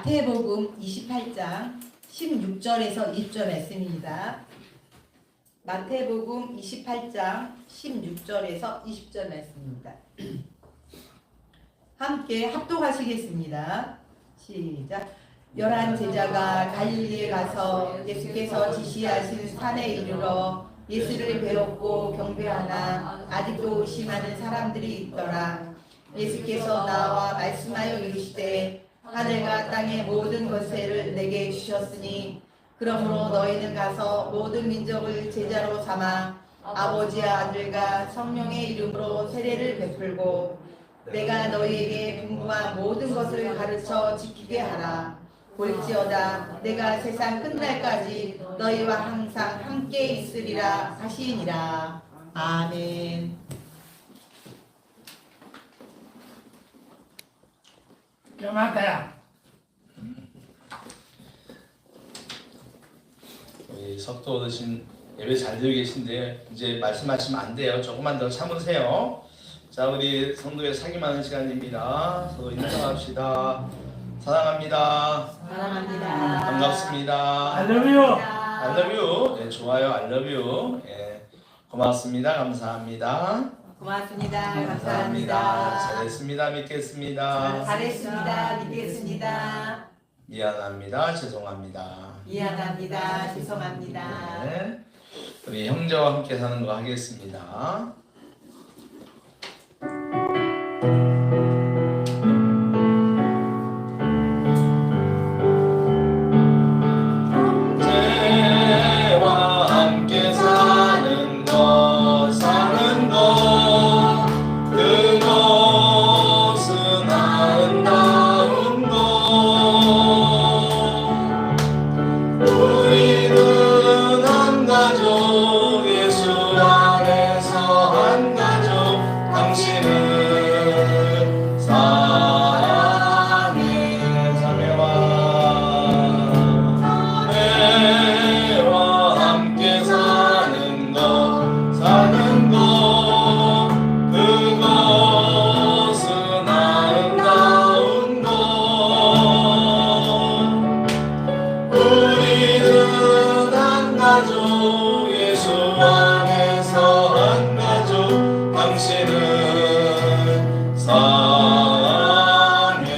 마태복음 28장 16절에서 20절 말씀입니다. 마태복음 28장 16절에서 20절 말씀입니다. 함께 합독하시겠습니다. 시작. 11 제자가 갈릴리에 가서 예수께서 지시하신 산에 이르러 예수를 배웠고 경배하나 아직도 의심하는 사람들이 있더라. 예수께서 나와 말씀하여 이르시되 하늘과 땅의 모든 권세를 내게 주셨으니 그러므로 너희는 가서 모든 민족을 제자로 삼아 아버지와 아들과 성령의 이름으로 세례를 베풀고 내가 너희에게 분부한 모든 것을 가르쳐 지키게 하라. 볼지어다 내가 세상 끝날까지 너희와 항상 함께 있으리라 하시니라. 아멘. 맞다야. 우리 석도 어르신 예배 잘 드리고 계신데 이제 말씀하시면 안 돼요. 조금만 더 참으세요. 자, 우리 성도의 사귐하는 시간입니다. 서로 인사합시다. 사랑합니다. 사랑합니다. 반갑습니다. I love you. I love you. 네, 좋아요. I love you. 예, 고맙습니다. 감사합니다. 고맙습니다. 감사합니다. 감사합니다. 잘했습니다. 믿겠습니다. 잘했습니다. 믿겠습니다. 미안합니다. 죄송합니다. 미안합니다. 죄송합니다. 네. 우리 형제와 함께 사는 거 하겠습니다. 형제와 함께 사는 거 그것은 아름다운 것. 우리는 한 가족, 예수 안에서 한 가족. 당신은 사랑의 자매와 함께 사는 것 그것은 아름다운 것. 우리는 한 가족, 예수 안에서 한 가족. 당신은 사랑해.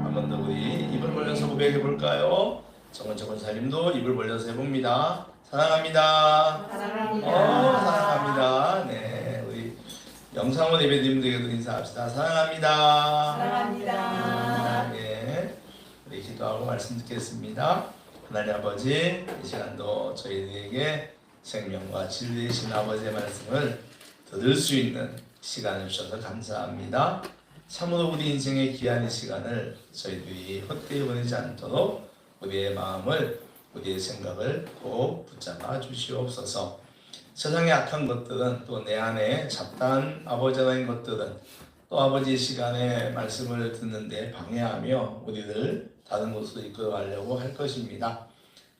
한 번 더 우리 입을 벌려서 고백해 볼까요? 정은정은 살림도 입을 벌려서 해봅니다. 사랑합니다. 사랑합니다. 사랑합니다. 네, 우리 영상원 예배님들에게도 인사합시다. 사랑합니다. 사랑합니다. 네, 우리 기도하고 말씀 듣겠습니다. 하나님 아버지, 이 시간도 저희들에게 생명과 진리이신 아버지의 말씀을 들을 수 있는 시간을 주셔서 감사합니다. 참으로 우리 인생의 귀한 이 시간을 저희들이 헛되이 보내지 않도록 우리의 마음을, 우리의 생각을 꼭 붙잡아 주시옵소서. 세상의 악한 것들은 또 내 안에 잡다한 아버지 하나님 것들은 또 아버지 시간에 말씀을 듣는데 방해하며 우리를 다른 곳으로 이끌어가려고 할 것입니다.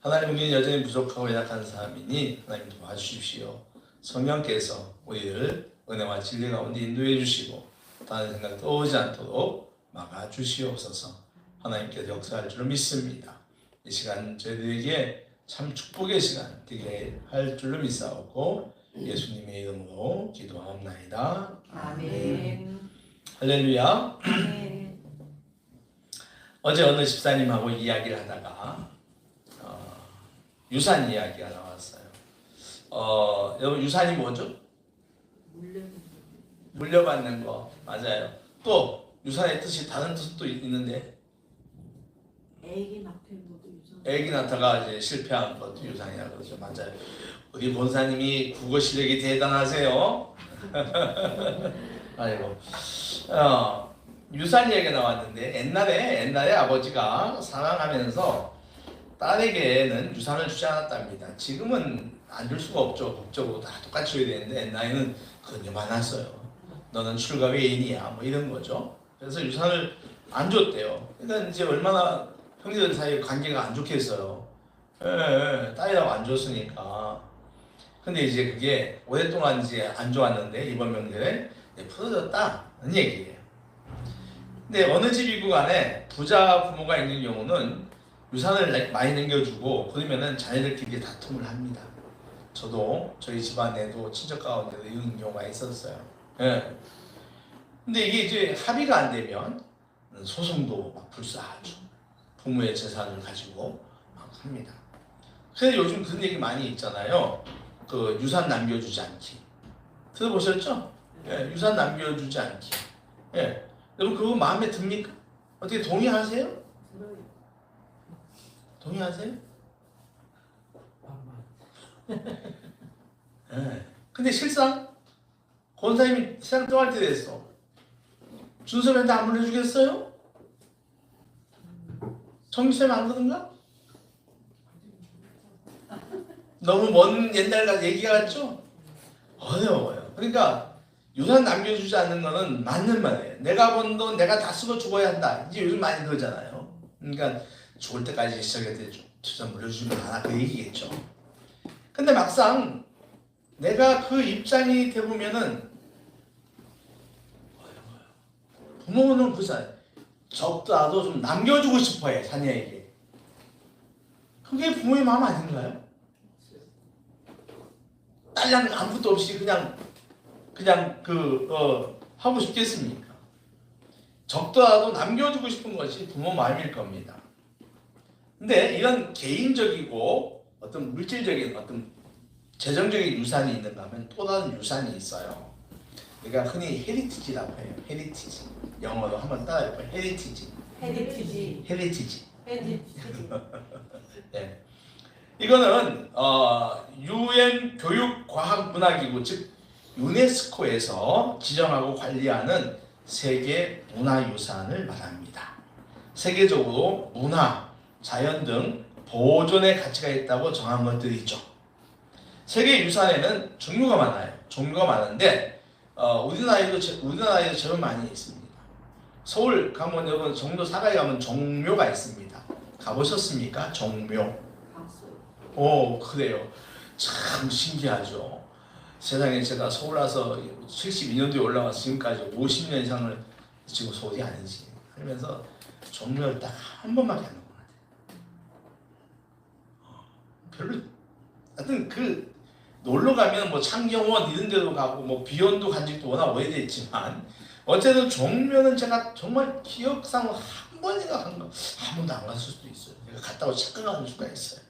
하나님, 우리는 여전히 부족하고 연약한 사람이니 하나님 도와주십시오. 성령께서 우리를 은혜와 진리 가운데 인도해 주시고 다른 생각 떠오지 않도록 막아주시옵소서. 하나님께서 역사할 줄 믿습니다. 이 시간 저희들에게 참 축복의 시간 되게 할 줄로 믿사옵고 예수님의 이름으로 기도하옵나이다. 아멘. 할렐루야. 아멘. 어제 어느 집사님하고 이야기를 하다가 유산 이야기가 나왔어요. 여러분, 유산이 뭐죠? 물려받는 거. 맞아요. 또 유산의 뜻이 다른 뜻도 있는데 애기 낳는 것도 유산. 애기 낳다가 이제 실패한 것도 유산이라고 그러죠. 맞아요. 우리 본사님이 국어 실력이 대단하세요. 아이고. 유산 얘기가 나왔는데 옛날에 아버지가 사랑하면서 딸에게는 유산을 주지 않았답니다. 지금은 안 줄 수가 없죠. 법적으로 다 똑같이 줘야 되는데 옛날에는 그건 많았어요. 너는 출가 외인이야, 뭐 이런 거죠. 그래서 유산을 안 줬대요. 그러니까 이제 얼마나 형제들 사이에 관계가 안 좋겠어요. 딸이라고 안 줬으니까. 근데 이제 그게 오랫동안 이제 안 좋았는데 이번 명절에 풀어졌다는 얘기예요. 근데 어느 집이고 간에 부자 부모가 있는 경우는 유산을 많이 남겨주고 그러면은 자녀들끼리 다툼을 합니다. 저도 저희 집안에도 친척 가운데도 이런 경우가 있었어요. 예. 근데 이게 이제 합의가 안 되면 소송도 막 불사하죠. 부모의 재산을 가지고 막 합니다. 그래서 요즘 그런 얘기 많이 있잖아요. 그 유산 남겨주지 않기. 들어보셨죠? 예, 유산 남겨주지 않기. 예. 여러분 그거 마음에 듭니까? 어떻게 동의하세요? 동의하세요? 예. 근데 실상 권사님이 세상 떠날 때 됐어. 준섭이한테 안 물려주겠어요? 정기쌤 안 그런가? 너무 먼 옛날 얘기 같죠? 어려워요. 그러니까 유산 남겨주지 않는 거는 맞는 말이에요. 내가 번 돈 내가 다 쓰고 죽어야 한다. 이제 요즘 많이 그러잖아요. 그러니까 죽을 때까지 시작할 때 주산 물려주면 하나 그 얘기겠죠. 근데 막상 내가 그 입장이 돼보면은 부모는 그렇잖아요. 적더라도 좀 남겨주고 싶어해 자녀에게. 그게 부모의 마음 아닌가요? 딸랑 아무것도 없이 그냥 하고 싶겠습니까? 적더라도 남겨주고 싶은 것이 부모 마음일 겁니다. 근데 이런 개인적이고 어떤 물질적인 어떤 재정적인 유산이 있는가 하면 또 다른 유산이 있어요. 그러니까 흔히 헤리티지라고 해요. 헤리티지. 영어로 한번 따라해봐요. 헤리티지. 헤리티지. 헤리티지. 헤리티지. 네. 이거는 UN 교육과학문화기구 즉 유네스코에서 지정하고 관리하는 세계 문화유산을 말합니다. 세계적으로 문화, 자연 등 보존의 가치가 있다고 정한 것들이죠. 세계 유산에는 종류가 많아요. 종류가 많은데 우리나라에도 제법 많이 있습니다. 서울 가면 여러분 정도 사가에 가면 종묘가 있습니다. 가보셨습니까? 종묘. 오 그래요. 참 신기하죠. 세상에 제가 서울 와서 72년도에 올라와서 지금까지 50년 이상을 지금 서울이 아니지 하면서 종묘를 딱 한 번밖에 안 간 것 같아요. 별로 하여튼 그 놀러 가면 뭐 창경원 이런 데도 가고 뭐 비원도 간 적도 워낙 오래됐지만 어쨌든 종묘는 제가 정말 기억상 한 번인가 한 번도 안 갔을 수도 있어요. 제가 갔다고 착각하는 수가 있어요.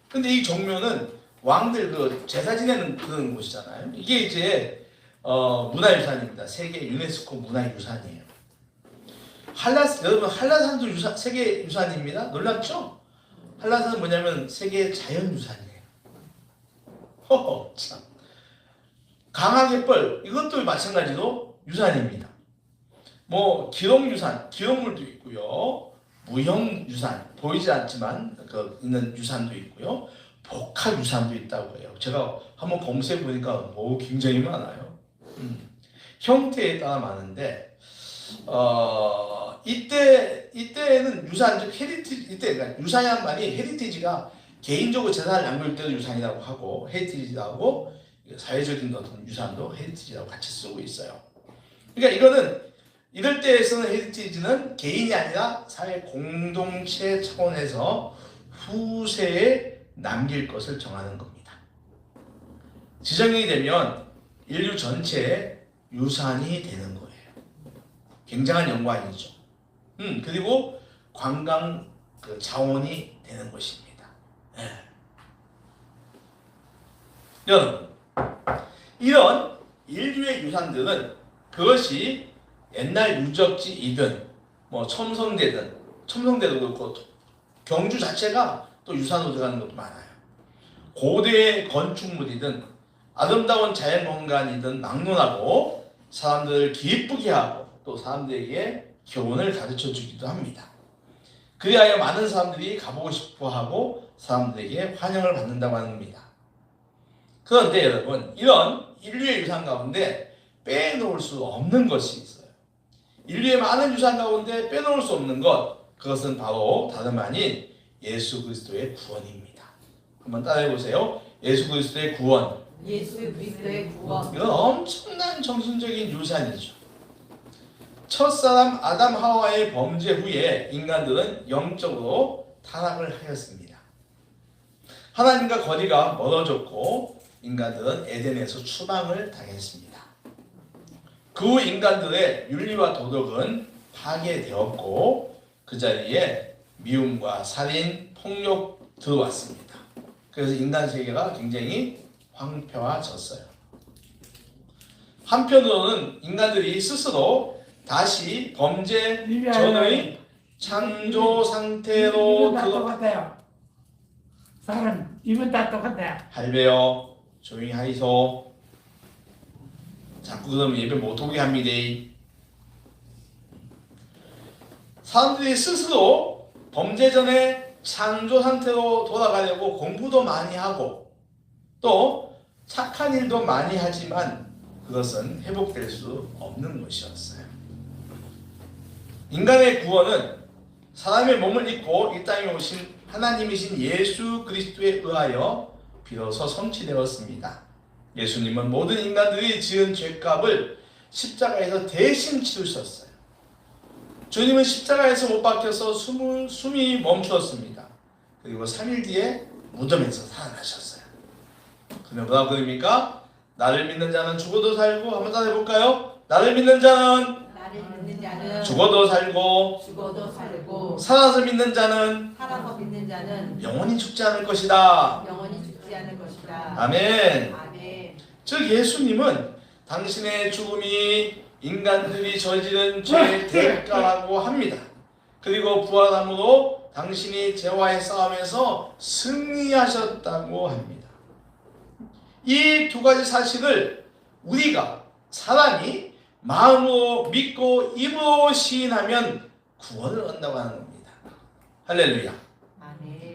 근데 이 종묘는 왕들 그 제사 지내는 그런 곳이잖아요. 이게 이제 문화유산입니다. 세계 유네스코 문화유산이에요. 여러분 한라산도 세계 유산입니다. 놀랍죠? 한라산은 뭐냐면 세계 자연유산이에요. 허허 참. 강화갯벌 이것도 마찬가지로 유산입니다. 뭐 기록유산, 기록물도 있고요. 무형유산 보이지 않지만 있는 유산도 있고요. 복합유산도 있다고 해요. 제가 한번 검색해 보니까 굉장히 많아요. 형태에 따라 많은데 이때는 유산 즉 헤리티지 그러니까 유산이란 말이 헤리티지가 개인적으로 재산을 남길 때도 유산이라고 하고 헤리티지라고 사회적인 어떤 유산도 헤리티지라고 같이 쓰고 있어요. 그러니까 이거는 이럴 때에서는 헤리티지는 개인이 아니라 사회 공동체 차원에서 후세에 남길 것을 정하는 겁니다. 지정이 되면 인류 전체의 유산이 되는 거예요. 굉장한 영광이죠. 그리고 관광 자원이 되는 것입니다. 네. 여러분, 이런 인류의 유산들은 그것이 옛날 유적지이든 뭐 첨성대도 그렇고 경주 자체가 또 유산으로 들어가는 것도 많아요. 고대의 건축물이든 아름다운 자연공간이든 막론하고 사람들을 기쁘게 하고 또 사람들에게 교훈을 가르쳐 주기도 합니다. 그리하여 많은 사람들이 가보고 싶어하고 사람들에게 환영을 받는다고 합니다. 그런데 여러분 이런 인류의 유산 가운데 빼놓을 수 없는 것이 있어요. 인류의 많은 유산 가운데 빼놓을 수 없는 것 그것은 바로 다름 아닌 예수 그리스도의 구원입니다. 한번 따라해 보세요. 예수 그리스도의 구원. 예수 그리스도의 구원. 이건 엄청난 정신적인 유산이죠. 첫사람 아담 하와의 범죄 후에 인간들은 영적으로 타락을 하였습니다. 하나님과 거리가 멀어졌고 인간들은 에덴에서 추방을 당했습니다. 그 후 인간들의 윤리와 도덕은 파괴되었고 그 자리에 미움과 살인, 폭력 들어왔습니다. 그래서 인간 세계가 굉장히 황폐화졌어요. 한편으로는 인간들이 스스로 다시 범죄 전의 창조 상태로 다 똑같아요. 사람 입은 다 똑같아요. 할배요 조용히 하이소. 자꾸 그러면 예배 못오게 합니다. 사람들이 스스로 범죄 전에 창조 상태로 돌아가려고 공부도 많이 하고 또 착한 일도 많이 하지만 그것은 회복될 수 없는 것이었어요. 인간의 구원은 사람의 몸을 입고 이 땅에 오신 하나님이신 예수 그리스도에 의하여 비로소 성취되었습니다. 예수님은 모든 인간들이 지은 죄값을 십자가에서 대신 치르셨어요. 주님은 십자가에서 못 박혀서 숨이 멈추었습니다. 그리고 3일 뒤에 무덤에서 살아나셨어요. 그러면 뭐라고 그럽니까? 나를 믿는 자는 죽어도 살고, 한번 따라해볼까요? 나를 믿는 자는 죽어도 살고 살아서 믿는 자는 영원히 죽지 않을 것이다. 아멘. 즉 예수님은 당신의 죽음이 인간들이 저지른 죄의 대가라고 합니다. 그리고 부활함으로 당신이 죄와의 싸움에서 승리하셨다고 합니다. 이 두 가지 사실을 우리가 사람이 마음으로 믿고 입으로 시인하면 구원을 얻는다고 하는 겁니다. 할렐루야.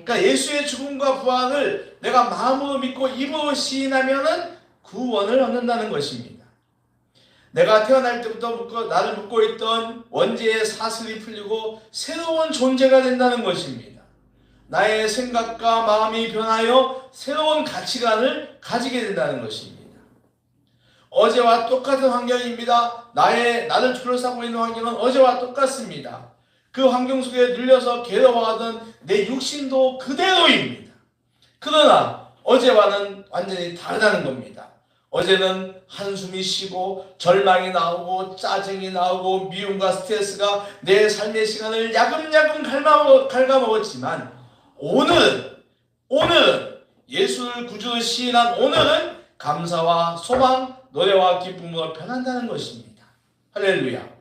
그러니까 예수의 죽음과 부활을 내가 마음으로 믿고 입으로 시인하면 구원을 얻는다는 것입니다. 내가 태어날 때부터 나를 묶고 있던 원죄의 사슬이 풀리고 새로운 존재가 된다는 것입니다. 나의 생각과 마음이 변하여 새로운 가치관을 가지게 된다는 것입니다. 어제와 똑같은 환경입니다. 나를 둘러싸고 있는 환경은 어제와 똑같습니다. 그 환경 속에 눌려서 괴로워하던 내 육신도 그대로입니다. 그러나 어제와는 완전히 다르다는 겁니다. 어제는 한숨이 쉬고 절망이 나오고 짜증이 나오고 미움과 스트레스가 내 삶의 시간을 야금야금 갉아먹었지만 오늘은 예수를 구주로 시인한 오늘은 감사와 소망, 노래와 기쁨으로 변한다는 것입니다. 할렐루야.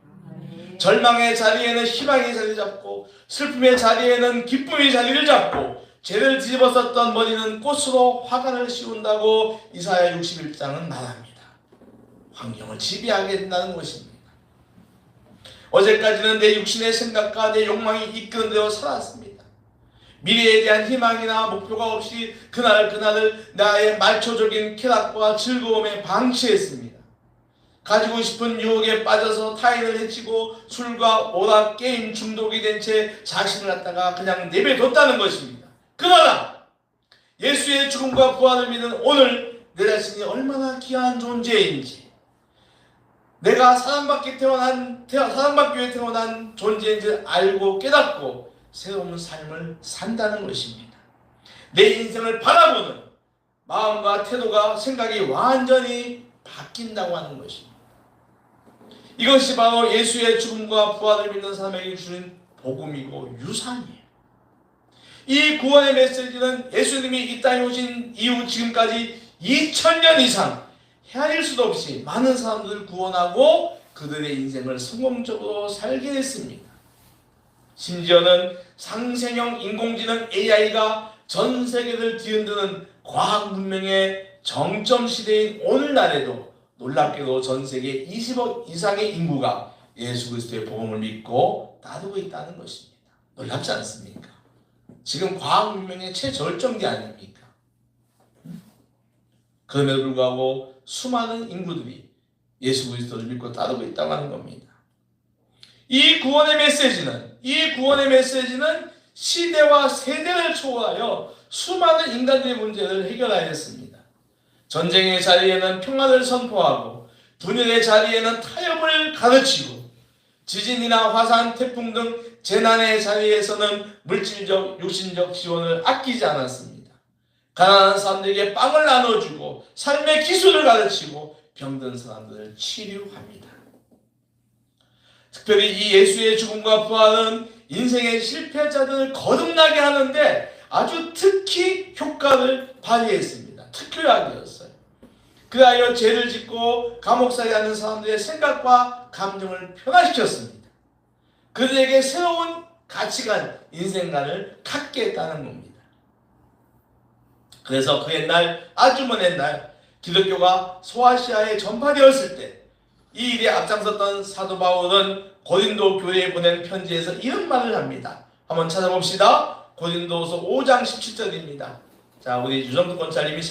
절망의 자리에는 희망이 자리 잡고 슬픔의 자리에는 기쁨이 자리를 잡고 죄를 뒤집어썼던 머리는 꽃으로 화관을 씌운다고 이사야 61장은 말합니다. 환경을 지배하게 된다는 것입니다. 어제까지는 내 육신의 생각과 내 욕망이 이끄는 대로 살았습니다. 미래에 대한 희망이나 목표가 없이 그날을 나의 말초적인 쾌락과 즐거움에 방치했습니다. 가지고 싶은 유혹에 빠져서 타인을 해치고 술과 오락, 게임 중독이 된 채 자신을 갖다가 그냥 내버려뒀다는 것입니다. 그러나 예수의 죽음과 부활을 믿는 오늘 내 자신이 얼마나 귀한 존재인지, 내가 사랑받기 위해 태어난 존재인지 알고 깨닫고 새로운 삶을 산다는 것입니다. 내 인생을 바라보는 마음과 태도가, 생각이 완전히 바뀐다고 하는 것입니다. 이것이 바로 예수의 죽음과 부활을 믿는 사람에게 주는 복음이고 유산이에요. 이 구원의 메시지는 예수님이 이 땅에 오신 이후 지금까지 2000년 이상 헤아릴 수도 없이 많은 사람들을 구원하고 그들의 인생을 성공적으로 살게 했습니다. 심지어는 상생형 인공지능 AI가 전 세계를 뒤흔드는 과학 문명의 정점 시대인 오늘날에도 놀랍게도 전 세계 20억 이상의 인구가 예수 그리스도의 복음을 믿고 따르고 있다는 것입니다. 놀랍지 않습니까? 지금 과학 문명의 최절정기 아닙니까? 그럼에도 불구하고 수많은 인구들이 예수 그리스도를 믿고 따르고 있다고 하는 겁니다. 이 구원의 메시지는 시대와 세대를 초월하여 수많은 인간들의 문제를 해결하였습니다. 전쟁의 자리에는 평화를 선포하고 분열의 자리에는 타협을 가르치고 지진이나 화산, 태풍 등 재난의 자리에서는 물질적, 육신적 지원을 아끼지 않았습니다. 가난한 사람들에게 빵을 나눠주고 삶의 기술을 가르치고 병든 사람들을 치료합니다. 특별히 이 예수의 죽음과 부활은 인생의 실패자들을 거듭나게 하는데 아주 특히 효과를 발휘했습니다. 특효약이었어요. 그리하여 죄를 짓고 감옥살이 하는 사람들의 생각과 감정을 변화시켰습니다. 그들에게 새로운 가치관, 인생관을 갖게 했다는 겁니다. 그래서 그 옛날, 아주 먼 옛날 기독교가 소아시아에 전파되었을 때 이 일에 앞장섰던 사도 바울은 고린도 교회에 보낸 편지에서 이런 말을 합니다. 한번 찾아봅시다. 고린도서 5장 17절입니다. 자, 우리 유정도 권사님이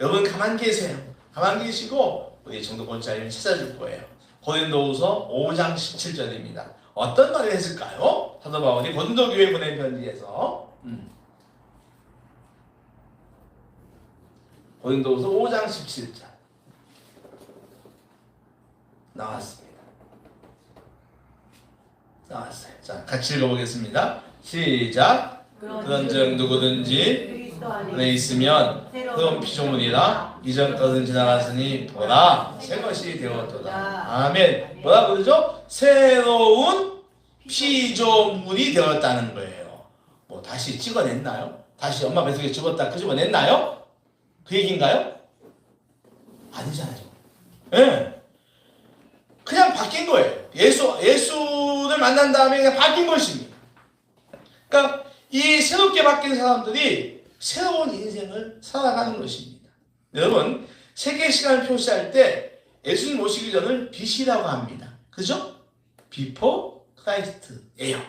여러분 가만 계세요. 가만 계시고 우리 정도 권사님이 찾아줄 거예요. 고린도서 5장 17절입니다. 어떤 말을 했을까요? 사도 바울이 고린도 교회에 보낸 편지에서 고린도서 5장 17절 나왔습니다. 나왔어요. 자, 같이 읽어보겠습니다. 시작. 그런즉 누구든지 그리스도 안에 있으면 새로운 피조물이라 이전 것은 지나갔으니 보라 새 것이 되었도다. 아멘. 뭐라 그러죠? 새로운 피조물이 되었다는 거예요. 뭐 다시 찍어냈나요? 다시 엄마 뱃속에 집었다 끄집어냈나요? 그 얘기인가요? 아니잖아요. 예. 네. 그냥 바뀐 거예요. 예수를 만난 다음에 그냥 바뀐 것입니다. 그러니까 이 새롭게 바뀐 사람들이 새로운 인생을 살아가는 것입니다. 여러분, 세계 시간을 표시할 때 예수님 오시기 전을 BC라고 합니다. 그죠? Before Christ예요.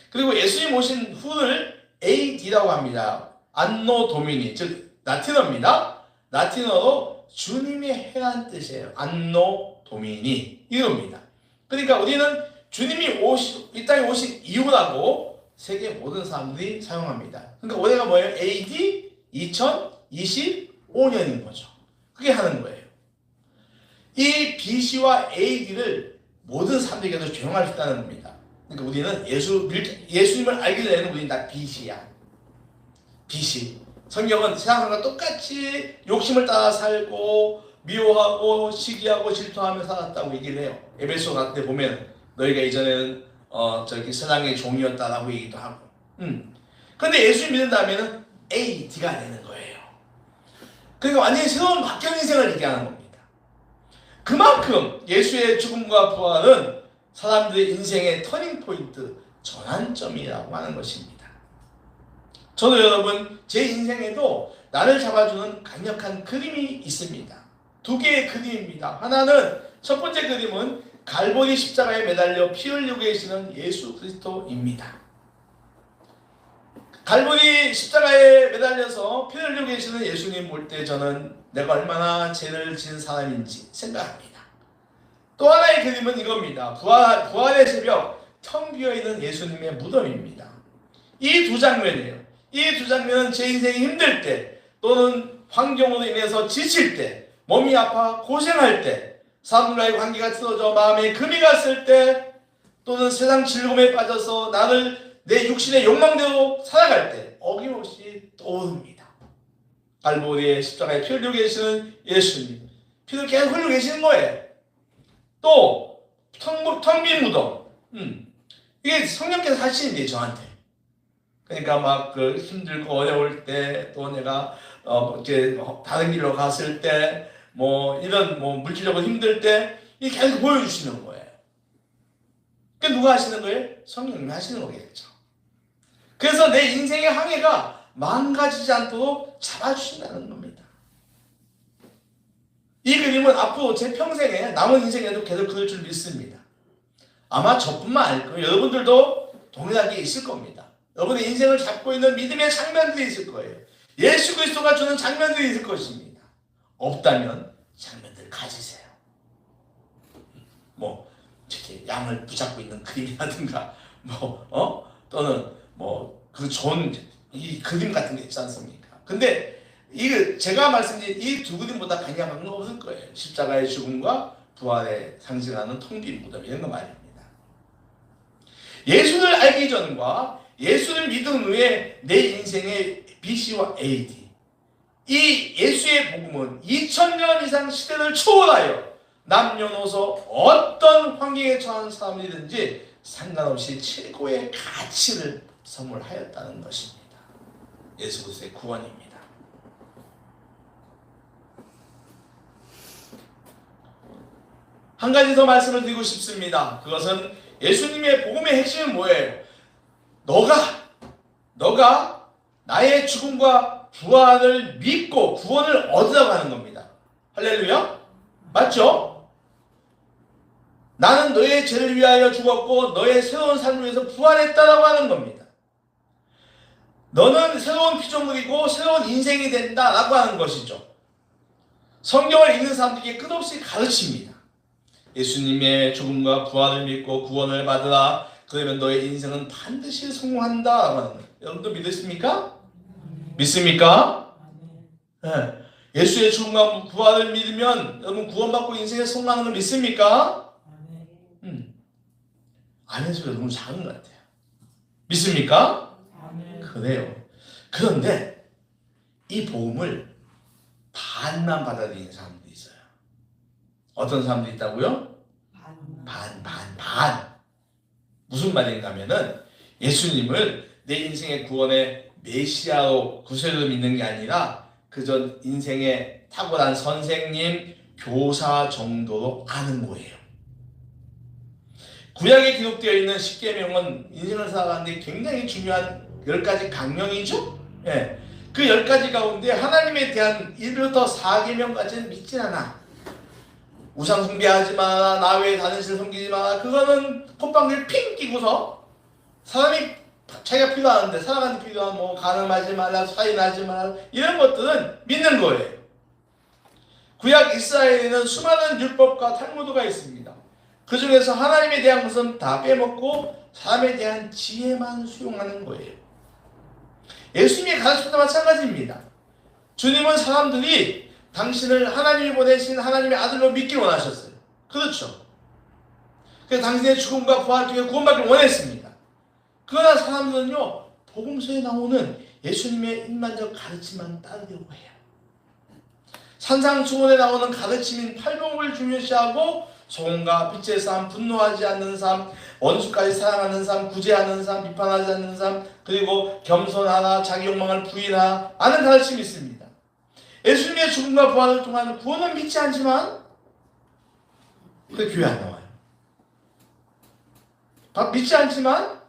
그리고 예수님 오신 후를 AD라고 합니다. 안노 도미니, 즉 라틴어입니다. 라틴어로 주님이 해란 뜻이에요. 안노 도미니 이겁니다. 그러니까 우리는 주님이 이 땅에 오신 이유라고 세계 모든 사람들이 사용합니다. 그러니까 올해가 뭐예요? AD 2025년인 거죠. 그게 하는 거예요. 이 BC와 AD를 모든 사람들에게도 적용할 수 있다는 겁니다. 그러니까 우리는 예수님을 알기 전에는 우리는 다 BC야. BC. 성경은 세상 사람과 똑같이 욕심을 따라 살고 미워하고 시기하고 질투하며 살았다고 얘기를 해요. 에베소 같은 데 보면 너희가 이전에는 세상의 종이었다라고 얘기도 하고. 근데 예수 믿는다면 AD가 되는 거예요. 그러니까 완전히 새로운 바뀐 인생을 얘기하는 겁니다. 그만큼 예수의 죽음과 부활은 사람들의 인생의 터닝포인트, 전환점이라고 하는 것입니다. 저도 여러분, 제 인생에도 나를 잡아주는 강력한 그림이 있습니다. 두 개의 그림입니다. 하나는, 첫 번째 그림은 갈보리 십자가에 매달려 피 흘리고 계시는 예수 그리스도입니다. 갈보리 십자가에 매달려서 피 흘리고 계시는 예수님 볼 때 저는 내가 얼마나 죄를 지은 사람인지 생각합니다. 또 하나의 그림은 이겁니다. 부활의 새벽, 텅 비어있는 예수님의 무덤입니다. 이 두 장면이에요. 이 두 장면은 제 인생이 힘들 때, 또는 환경으로 인해서 지칠 때, 몸이 아파 고생할 때, 사람들과의 관계가 틀어져 마음에 금이 갔을 때, 또는 세상 즐거움에 빠져서 나를 내 육신의 욕망대로 살아갈 때 어김없이 떠오릅니다. 갈보리의 십자가에 피 흘리고 계시는 예수님, 피를 계속 흘리고 계시는 거예요. 또 텅 빈 무덤, 이게 성령께서 하시는 게 저한테. 그러니까 막 힘들고 어려울 때, 또 내가 이제 다른 길로 갔을 때, 이런 물질적으로 힘들 때, 이게 계속 보여주시는 거예요. 그 누가 하시는 거예요? 성령님이 하시는 거겠죠. 그래서 내 인생의 항해가 망가지지 않도록 잡아주신다는 겁니다. 이 그림은 앞으로 제 평생에, 남은 인생에도 계속 그럴 줄 믿습니다. 아마 저뿐만 아닐 거예요. 여러분들도 동일하게 있을 겁니다. 여러분의 인생을 잡고 있는 믿음의 장면들이 있을 거예요. 예수 그리스도가 주는 장면들이 있을 것입니다. 없다면 장면들 가지세요. 이렇게 양을 붙잡고 있는 그림이라든가, 또는 그 좋은 이 그림 같은 게 있지 않습니까? 근데 제가 말씀드린 이 두 그림보다 강력한 건 없을 거예요. 십자가의 죽음과 부활에 상징하는 텅 빈 무덤, 이런 거 말입니다. 예수를 알기 전과 예수를 믿은 후에 내 인생의 BC와 AD, 이 예수의 복음은 2000년 이상 시대를 초월하여 남녀노소 어떤 환경에 처한 사람이든지 상관없이 최고의 가치를 선물하였다는 것입니다. 예수 그리스도의 구원입니다. 한 가지 더 말씀을 드리고 싶습니다. 그것은 예수님의 복음의 핵심은 뭐예요? 너가 나의 죽음과 부활을 믿고 구원을 얻으라고 하는 겁니다. 할렐루야? 맞죠? 나는 너의 죄를 위하여 죽었고 너의 새로운 삶을 위해서 부활했다라고 하는 겁니다. 너는 새로운 피조물이고 새로운 인생이 된다라고 하는 것이죠. 성경을 읽는 사람들에게 끝없이 가르칩니다. 예수님의 죽음과 부활을 믿고 구원을 받으라. 그러면 너의 인생은 반드시 성공한다라고 하는 거예요. 여러분도 믿으십니까? 믿습니까? 네. 예수의 죽음과 부활을 믿으면 여러분 구원받고 인생에 성공하는 걸 믿습니까? 아멘 소리가 너무 작은 것 같아요. 믿습니까? 그래요. 그런데 이 복음을 반만 받아들이는 사람들이 있어요. 어떤 사람들이 있다고요? 반. 무슨 말인가 하면은 예수님을 내 인생의 구원의 메시아로 구세주로 믿는 게 아니라 그저 인생의 탁월한 선생님, 교사 정도로 아는 거예요. 구약에 기록되어 있는 십계명은 인생을 살아가는데 굉장히 중요한 10가지 강령이죠. 예. 그 10가지 가운데 하나님에 대한 1부터 4계명까지는 믿진 않아. 우상 숭배하지 마라, 나 외에 다른 신을 섬기지 마라. 그거는 콧방귀를 핑 끼고서 사람이 자기가 필요한데 살아가는 필요한 뭐 간음하지 말라, 살인하지 말라 이런 것들은 믿는 거예요. 구약 이스라엘에는 수많은 율법과 탈무드가 있습니다. 그 중에서 하나님에 대한 것은 다 빼먹고 사람에 대한 지혜만 수용하는 거예요. 예수님의 가르침도 마찬가지입니다. 주님은 사람들이 당신을 하나님이 보내신 하나님의 아들로 믿기 원하셨어요. 그렇죠. 그래서 당신의 죽음과 부활 통해 구원받기를 원했습니다. 그러나 사람들은요, 복음서에 나오는 예수님의 일반적 가르침만 따르려고 해요. 산상수훈에 나오는 가르침인 팔복을 중요시하고 소금과 빛의 삶, 분노하지 않는 삶, 원수까지 사랑하는 삶, 구제하는 삶, 비판하지 않는 삶, 그리고 겸손하라, 자기 욕망을 부인하라 하는 가르침이 있습니다. 예수님의 죽음과 부활을 통한 구원은 믿지 않지만 그 교회 안 나와요. 믿지 않지만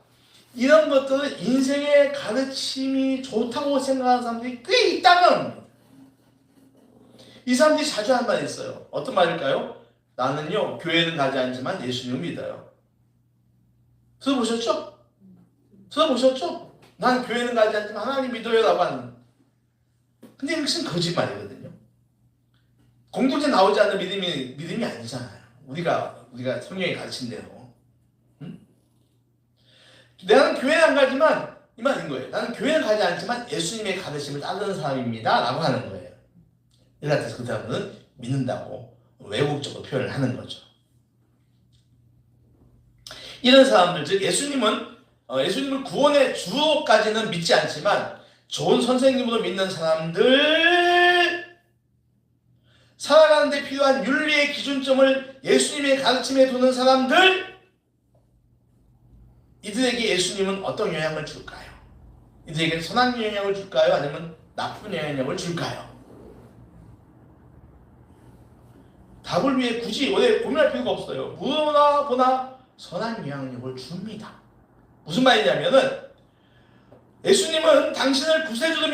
이런 것들은 인생의 가르침이 좋다고 생각하는 사람들이 꽤 있다는 겁니다. 이 사람들이 자주 한 말이 있어요. 어떤 말일까요? 나는요 교회는 가지 않지만 예수님을 믿어요. 들어보셨죠? 난 교회는 가지 않지만 하나님 믿어요 라고 하는. 근데 이것은 거짓말이거든요. 공동체 나오지 않는 믿음이 아니잖아요. 우리가 성경이 가르친 대로. 나는 교회는 안 가지만 이 말인 거예요. 나는 교회는 가지 않지만 예수님의 가르침을 따르는 사람입니다 라고 하는 거예요. 이를 같아서 그 사람은 믿는다고 외국적으로 표현을 하는 거죠. 이런 사람들, 즉 예수님을 구원의 주로까지는 믿지 않지만 좋은 선생님으로 믿는 사람들, 살아가는 데 필요한 윤리의 기준점을 예수님의 가르침에 두는 사람들, 이들에게 예수님은 어떤 영향을 줄까요? 이들에게 선한 영향을 줄까요? 아니면 나쁜 영향을 줄까요? 답을 위해 굳이 오래 고민할 필요가 없어요. 무나 보나 선한 영향력을 줍니다. 무슨 말이냐면은 예수님은 당신을 구세주로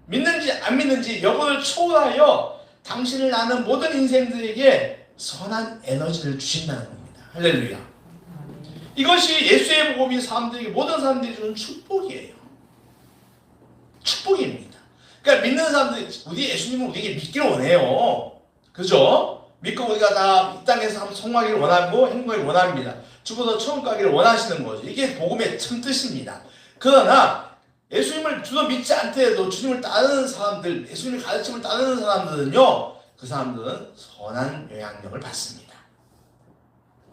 믿는지 안 믿는지 여부를 초월하여 당신을 아는 모든 인생들에게 선한 에너지를 주신다는 겁니다. 할렐루야. 이것이 예수의 복음이 모든 사람들이 주는 축복이에요. 축복입니다. 그러니까 믿는 사람들이 우리 예수님은 우리에게 믿기를 원해요. 그죠? 믿고 우리가 다 이 땅에서 한번 성공하기를 원하고 행복하기를 원합니다. 죽어서 천국 가기를 원하시는 거죠. 이게 복음의 참 뜻입니다. 그러나 예수님을 주로 믿지 않더라도 주님을 따르는 사람들, 예수님의 가르침을 따르는 사람들은요, 그 사람들은 선한 영향력을 받습니다.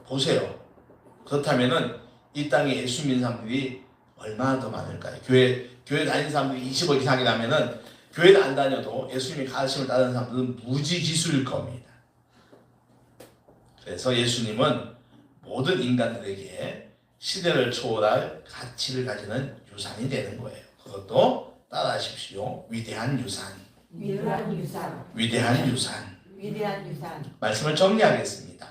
보세요. 그렇다면은 이 땅에 예수 믿는 사람들이 얼마나 더 많을까요? 교회 다니는 사람들이 20억 이상이라면은 교회를 안 다녀도 예수님의 가르침을 따르는 사람들은 무지기수일 겁니다. 그래서 예수님은 모든 인간들에게 시대를 초월할 가치를 가지는 유산이 되는 거예요. 그것도 따라하십시오. 위대한 유산. 위대한 유산. 위대한 유산. 위대한 유산. 말씀을 정리하겠습니다.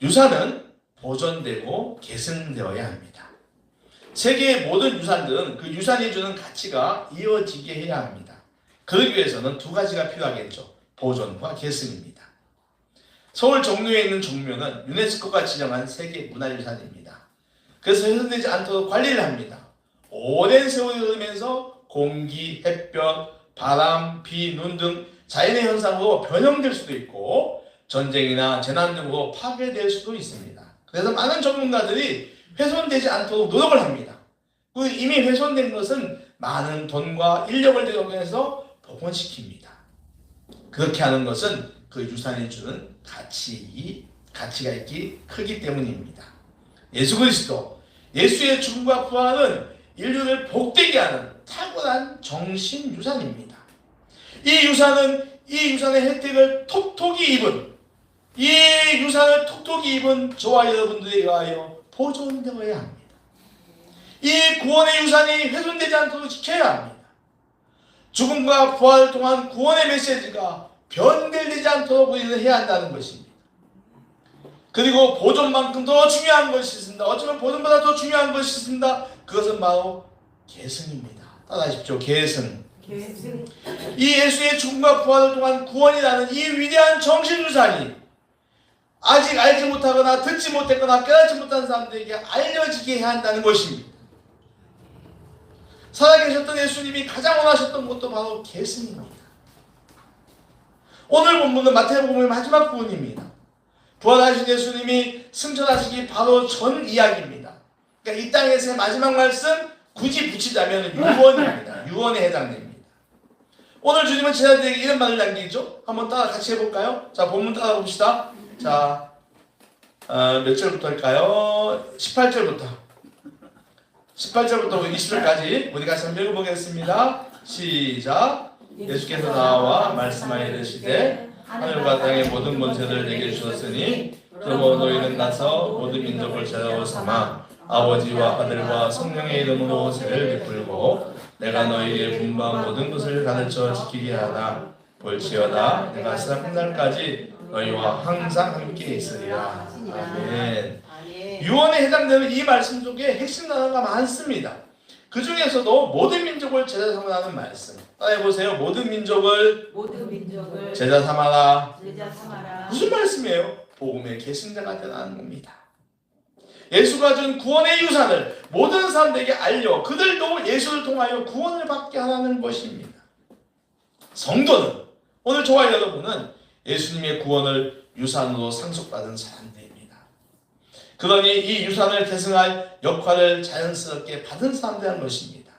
유산은 보존되고 계승되어야 합니다. 세계의 모든 유산들은 그 유산이 주는 가치가 이어지게 해야 합니다. 그러기 위해서는 두 가지가 필요하겠죠. 보존과 계승입니다. 서울 종로에 있는 종묘는 유네스코가 지정한 세계 문화유산입니다. 그래서 훼손되지 않도록 관리를 합니다. 오랜 세월이 흐르면서 공기, 햇볕, 바람, 비, 눈 등 자연의 현상으로 변형될 수도 있고 전쟁이나 재난 등으로 파괴될 수도 있습니다. 그래서 많은 전문가들이 훼손되지 않도록 노력을 합니다. 그리고 이미 훼손된 것은 많은 돈과 인력을 들여서 복원시킵니다. 그렇게 하는 것은 그 유산이 주는 가치가 있기 크기 때문입니다. 예수 그리스도, 예수의 죽음과 부활은 인류를 복되게 하는 탁월한 정신 유산입니다. 이 유산의 혜택을 톡톡히 입은 저와 여러분들에 의하여 보존되어야 합니다. 이 구원의 유산이 훼손되지 않도록 지켜야 합니다. 죽음과 부활을 통한 구원의 메시지가 변질되지 않도록 우리는 해야 한다는 것입니다. 그리고 보존만큼 더 중요한 것이 있습니다. 어쩌면 보존보다 더 중요한 것이 있습니다. 그것은 바로 계승입니다. 따라하십시오. 계승. 이 예수의 죽음과 부활을 통한 구원이라는 이 위대한 정신유산이 아직 알지 못하거나 듣지 못했거나 깨닫지 못한 사람들에게 알려지게 해야 한다는 것입니다. 살아계셨던 예수님이 가장 원하셨던 것도 바로 계승입니다. 오늘 본문은 마태복음의 마지막 부분입니다. 부활하신 예수님이 승천하시기 바로 전 이야기입니다. 그러니까 이 땅에서의 마지막 말씀 굳이 붙이자면 유언입니다. 유언에 해당됩니다. 오늘 주님은 제자들에게 이런 말을 남기죠. 한번 같이 해볼까요? 자, 본문 따라봅시다. 자, 몇 절부터 할까요? 18절부터 20절까지 우리 같이 한번 읽어보겠습니다. 시작. 예수께서 나와 말씀하여 이르시되 하늘과 땅의 모든 권세를 내게 주셨으니 그러므로 너희는 가서 모든 민족을 제자로 삼아 아버지와 아들과 성령의 이름으로 세례를 베풀고 내가 너희에게 분부한 모든 것을 가르쳐 지키게 하라. 볼지어다 내가 세상 끝날까지 너희와 항상 함께 있으리라. 아멘. 유언에 해당되는 이 말씀 속에 핵심 단어가 많습니다. 그 중에서도 모든 민족을 제자 삼으라는 말씀. 따라해보세요. 모든 민족을 제자 삼아라. 무슨 말씀이에요? 복음의 계승자가 되라는 겁니다. 예수가 준 구원의 유산을 모든 사람들에게 알려 그들도 예수를 통하여 구원을 받게 하라는 것입니다. 성도는, 오늘 저와 여러분은 예수님의 구원을 유산으로 상속받은 사람들입니다. 그러니 이 유산을 계승할 역할을 자연스럽게 받은 사람들이라는 것입니다.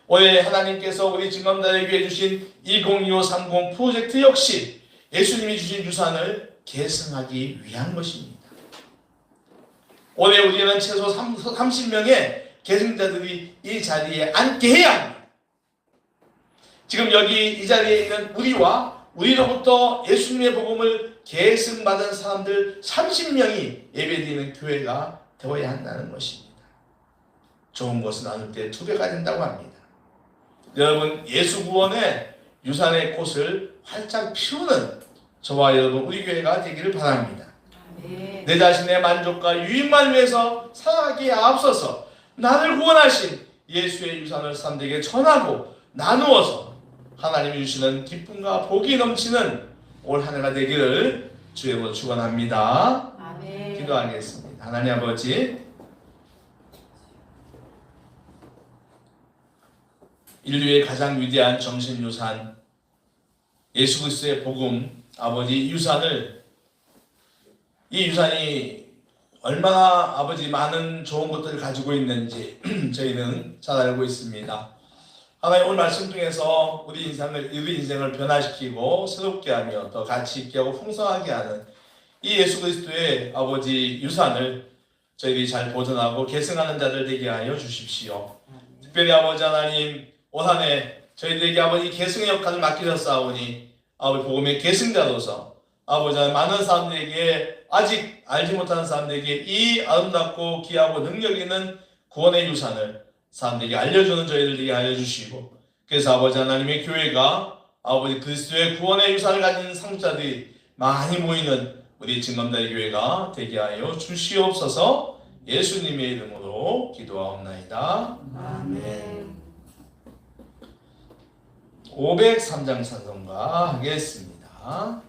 올해 하나님께서 우리 증검단에 위해 주신 2025-30 프로젝트 역시 예수님이 주신 유산을 계승하기 위한 것입니다. 올해 우리는 최소 30명의 계승자들이 이 자리에 앉게 해야 합니다. 지금 여기 이 자리에 있는 우리와 우리로부터 예수님의 복음을 계승받은 사람들 30명이 예배드리는 교회가 되어야 한다는 것입니다. 좋은 것을 나눌 때 2배가 된다고 합니다. 여러분, 예수 구원의 유산의 꽃을 활짝 피우는 저와 여러분 우리 교회가 되기를 바랍니다. 내 자신의 만족과 유익만 위해서 살아가기에 앞서서 나를 구원하신 예수의 유산을 사람들에게 전하고 나누어서 하나님이 주시는 기쁨과 복이 넘치는 올 한 해가 되기를 주의 이름으로 축원합니다. 아멘. 기도하겠습니다. 하나님 아버지, 인류의 가장 위대한 정신유산 예수 그리스도의 복음, 아버지 이 유산이 얼마나 아버지 많은 좋은 것들을 가지고 있는지 저희는 잘 알고 있습니다. 하나님, 오늘 말씀 통해서 우리 인생을 변화시키고 새롭게 하며 더 가치 있게 하고 풍성하게 하는 이 예수 그리스도의 아버지 유산을 저희들이 잘 보존하고 계승하는 자들 되게 하여 주십시오. 특별히 아버지 하나님, 올 한 해 저희들에게 아버지 계승의 역할을 맡기셨사오니 아버지 복음의 계승자로서 아버지 하나님, 많은 사람들에게, 아직 알지 못하는 사람들에게 이 아름답고 귀하고 능력 있는 구원의 유산을 사람들에게 알려주는 저희들 되게 하여 주시고, 그래서 아버지 하나님의 교회가 아버지 그리스도의 구원의 유산을 가진 상자들이 많이 모이는 우리 증감다리 교회가 되게 하여 주시옵소서. 예수님의 이름으로 기도하옵나이다. 아멘. 503장 찬송가 하겠습니다.